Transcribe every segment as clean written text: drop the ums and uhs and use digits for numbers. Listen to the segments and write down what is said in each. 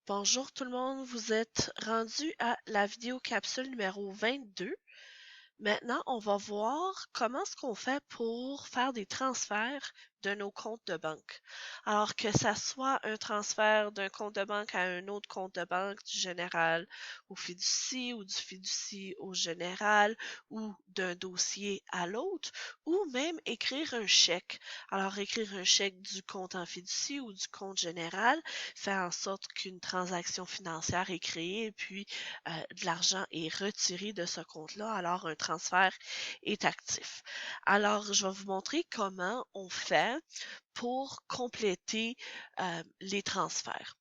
Bonjour tout le monde, vous êtes rendu à la vidéo capsule numéro 22. Maintenant, on va voir comment est-ce qu'on fait pour faire des transferts de nos comptes de banque. Alors que ça soit un transfert d'un compte de banque à un autre compte de banque, du général au fiducie ou du fiducie au général ou d'un dossier à l'autre, ou même écrire un chèque. Alors écrire un chèque du compte en fiducie ou du compte général fait en sorte qu'une transaction financière est créée et puis de l'argent est retiré de ce compte-là, alors un transfert est actif. Alors, je vais vous montrer comment on fait pour compléter les transferts.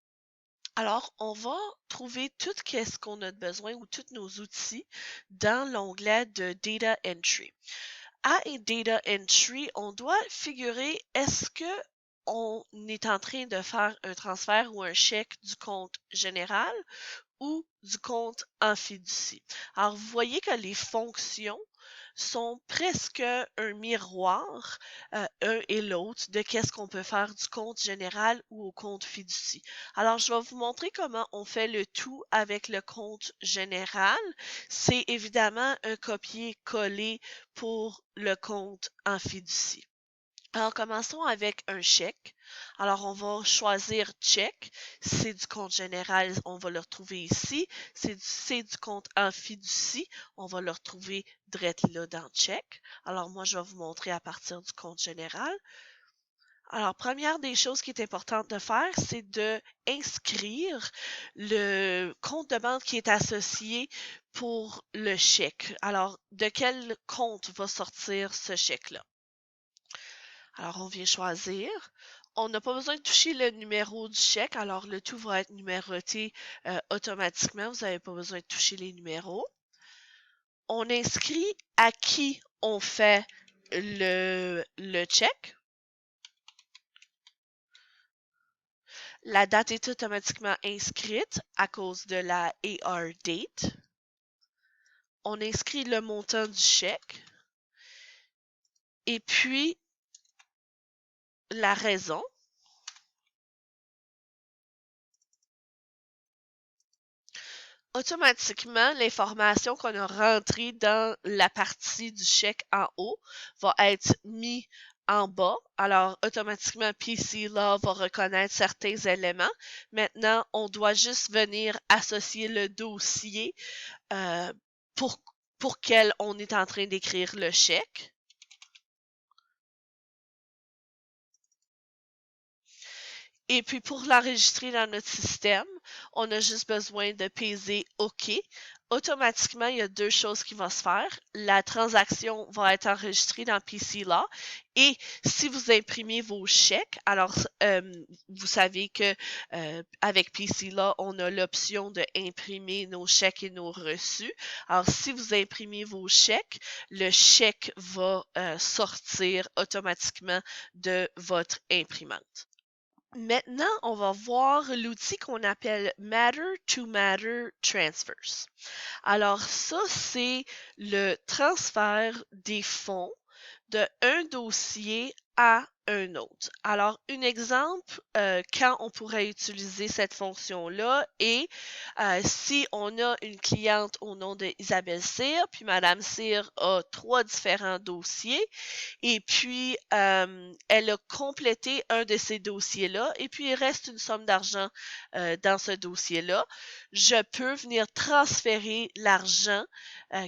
Alors, on va trouver tout ce qu'on a besoin ou tous nos outils dans l'onglet de Data Entry. À Data Entry, on doit figurer est-ce que on est en train de faire un transfert ou un chèque du compte général ou du compte en fiducie. Alors, vous voyez que les fonctions sont presque un miroir, un et l'autre, de qu'est-ce qu'on peut faire du compte général ou au compte fiducie. Alors, je vais vous montrer comment on fait le tout avec le compte général. C'est évidemment un copier-coller pour le compte en fiducie. Alors, commençons avec un chèque. Alors, on va choisir chèque. C'est du compte général, on va le retrouver ici. C'est du compte en fiducie, on va le retrouver direct là dans chèque. Alors, moi, je vais vous montrer à partir du compte général. Alors, première des choses qui est importante de faire, c'est de inscrire le compte de banque qui est associé pour le chèque. Alors, de quel compte va sortir ce chèque-là? Alors, on vient choisir. On n'a pas besoin de toucher le numéro du chèque, alors le tout va être numéroté automatiquement. Vous n'avez pas besoin de toucher les numéros. On inscrit à qui on fait le chèque. La date est automatiquement inscrite à cause de la AR date. On inscrit le montant du chèque. Et puis, la raison. Automatiquement, l'information qu'on a rentrée dans la partie du chèque en haut va être mise en bas. Alors, automatiquement, PC Law va reconnaître certains éléments. Maintenant, on doit juste venir associer le dossier euh, pour, pour quel on est en train d'écrire le chèque. Et puis pour l'enregistrer dans notre système, on a juste besoin de peser OK. Automatiquement, il y a deux choses qui vont se faire. La transaction va être enregistrée dans PC Law et si vous imprimez vos chèques, alors vous savez que avec PC Law, on a l'option de imprimer nos chèques et nos reçus. Alors si vous imprimez vos chèques, le chèque va sortir automatiquement de votre imprimante. Maintenant, on va voir l'outil qu'on appelle Matter-to-Matter Transfers. Alors ça, c'est le transfert des fonds de un dossier à un autre. Alors, un exemple, quand on pourrait utiliser cette fonction-là est si on a une cliente au nom d'Isabelle Cyr, puis Madame Cyr a trois différents dossiers, et puis elle a complété un de ces dossiers-là, et puis il reste une somme d'argent dans ce dossier-là. Je peux venir transférer l'argent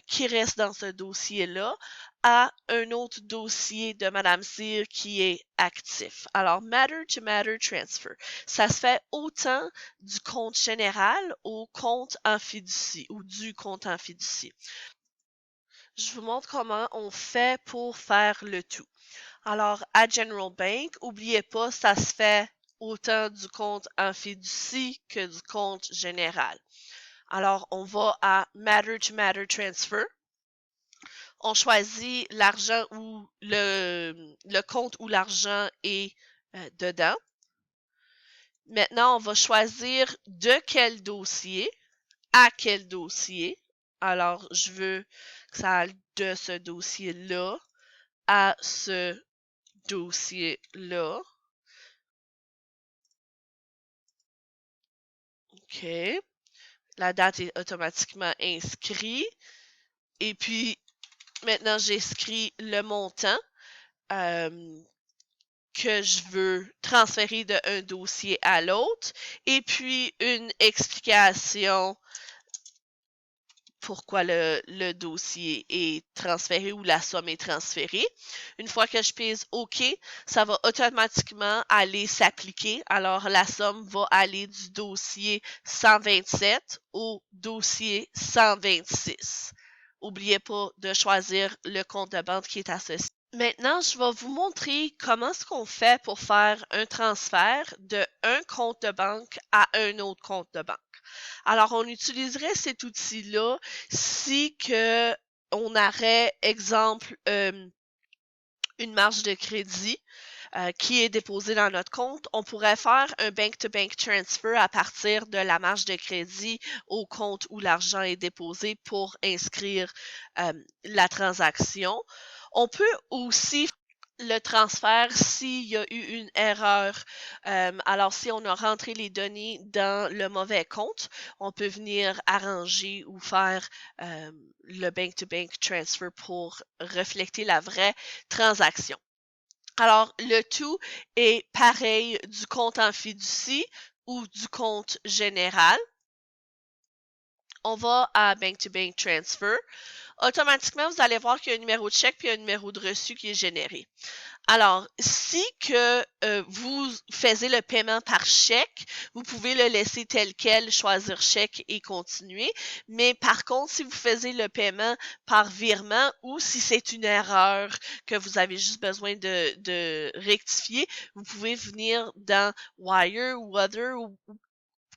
qui reste dans ce dossier-là à un autre dossier de Madame Cyr qui est actif. Alors, Matter to Matter Transfer. Ça se fait autant du compte général au compte en fiducie ou du compte en fiducie. Je vous montre comment on fait pour faire le tout. Alors, à General Bank, oubliez pas, ça se fait autant du compte en fiducie que du compte général. Alors, on va à Matter to Matter Transfer. On choisit l'argent ou le compte où l'argent est dedans. Maintenant, on va choisir de quel dossier, à quel dossier. Alors, je veux que ça aille de ce dossier-là à ce dossier-là. OK. La date est automatiquement inscrite. Et puis, maintenant, j'inscris le montant que je veux transférer d'un dossier à l'autre. Et puis, une explication pourquoi le dossier est transféré ou la somme est transférée. Une fois que je pèse OK, ça va automatiquement aller s'appliquer. Alors, la somme va aller du dossier 127 au dossier 126. N'oubliez pas de choisir le compte de banque qui est associé. Maintenant, je vais vous montrer comment est-ce qu'on fait pour faire un transfert de un compte de banque à un autre compte de banque. Alors, on utiliserait cet outil-là si que on aurait, exemple, une marge de crédit qui est déposée dans notre compte. On pourrait faire un bank-to-bank transfer à partir de la marge de crédit au compte où l'argent est déposé pour inscrire la transaction. On peut aussi le transfert s'il y a eu une erreur. Alors, si on a rentré les données dans le mauvais compte, on peut venir arranger ou faire le bank-to-bank transfer pour refléter la vraie transaction. Alors, le tout est pareil du compte en fiducie ou du compte général. On va à Bank-to-Bank Transfer. Automatiquement, vous allez voir qu'il y a un numéro de chèque puis un numéro de reçu qui est généré. Alors, si que vous faisiez le paiement par chèque, vous pouvez le laisser tel quel, choisir chèque et continuer. Mais par contre, si vous faisiez le paiement par virement ou si c'est une erreur que vous avez juste besoin de rectifier, vous pouvez venir dans Wire ou Other ou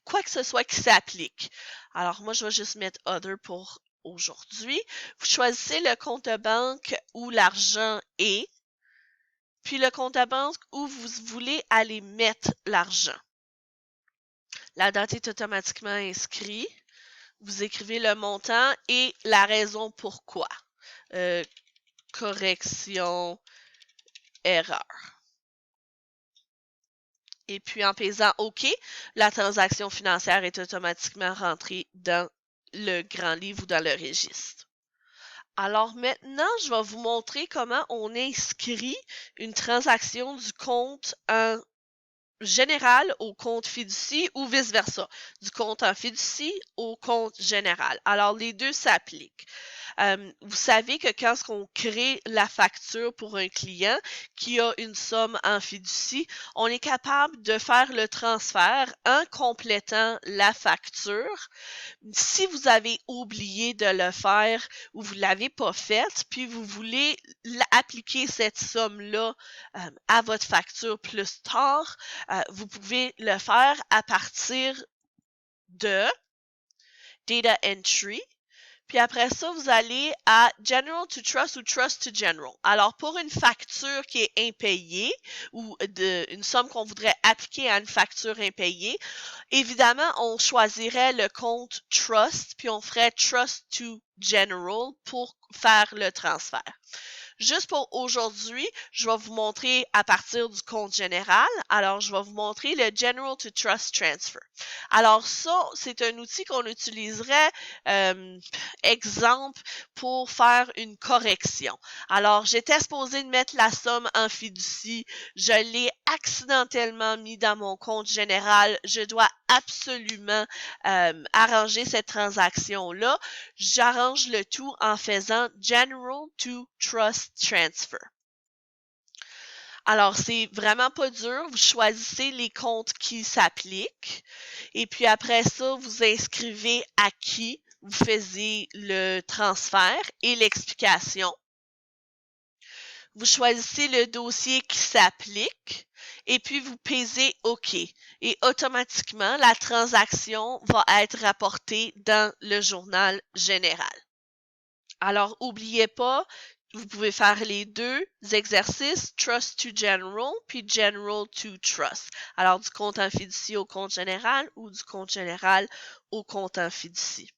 quoi que ce soit qui s'applique. Alors, moi, je vais juste mettre Other pour aujourd'hui. Vous choisissez le compte de banque où l'argent est, puis le compte à banque où vous voulez aller mettre l'argent. La date est automatiquement inscrite. Vous écrivez le montant et la raison pourquoi. Correction, erreur. Et puis en pesant OK, la transaction financière est automatiquement rentrée dans le grand livre ou dans le registre. Alors maintenant, je vais vous montrer comment on inscrit une transaction du compte en général au compte fiducie ou vice-versa, du compte en fiducie au compte général. Alors, les deux s'appliquent. Vous savez que quand on crée la facture pour un client qui a une somme en fiducie, on est capable de faire le transfert en complétant la facture. Si vous avez oublié de le faire ou vous ne l'avez pas fait, puis vous voulez appliquer cette somme-là à votre facture plus tard, vous pouvez le faire à partir de Data Entry. Puis après ça, vous allez à General to Trust ou Trust to General. Alors, pour une facture qui est impayée ou une somme qu'on voudrait appliquer à une facture impayée, évidemment, on choisirait le compte Trust, puis on ferait Trust to General pour faire le transfert. Juste pour aujourd'hui, je vais vous montrer à partir du compte général. Alors, je vais vous montrer le General to Trust Transfer. Alors, ça, c'est un outil qu'on utiliserait, exemple, pour faire une correction. Alors, j'étais supposée de mettre la somme en fiducie. Je l'ai accidentellement mis dans mon compte général. Je dois absolument arranger cette transaction-là. J'arrange le tout en faisant General to Trust Transfer. Alors, c'est vraiment pas dur. Vous choisissez les comptes qui s'appliquent. Et puis après ça, vous inscrivez à qui vous faisiez le transfert et l'explication. Vous choisissez le dossier qui s'applique et puis vous pesez OK. Et automatiquement, la transaction va être rapportée dans le journal général. Alors, n'oubliez pas, vous pouvez faire les deux exercices, Trust to General, puis General to Trust. Alors, du compte en fiducie au compte général ou du compte général au compte en fiducie.